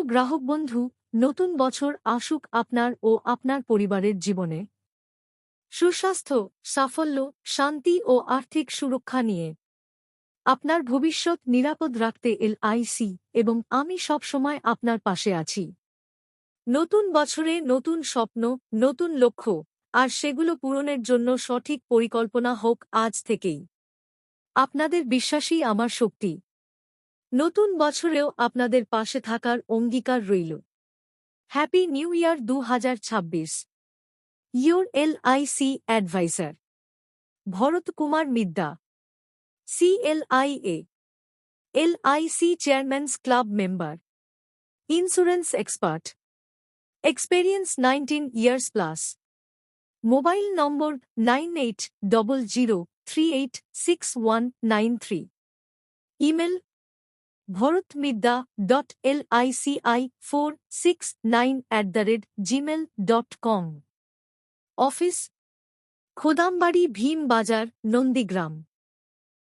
গ্রাহক বন্ধু, নতুন বছর আসুক আপনার ও আপনার পরিবারের জীবনে সুস্বাস্থ্য, সাফল্য, শান্তি ও আর্থিক সুরক্ষা নিয়ে। আপনার ভবিষ্যৎ নিরাপদ রাখতে এলআইসি এবং আমি সবসময় আপনার পাশে আছি। নতুন বছরে নতুন স্বপ্ন, নতুন লক্ষ্য, আর সেগুলো পূরণের জন্য সঠিক পরিকল্পনা হোক আজ থেকেই। আপনাদের বিশ্বাসই আমার শক্তি। নতুন বছরেও আপনাদের পাশে থাকার অঙ্গীকার রইল। Happy new year 2026। Your LIC advisor Bharat Kumar Midda, CLIA, LIC chairman's club member, insurance expert, experience 19 years plus. Mobile number 9800386193। Email bharatmidda.lici469@gmail.com। Office Khodambari, Bhim Bazar, Nandigram.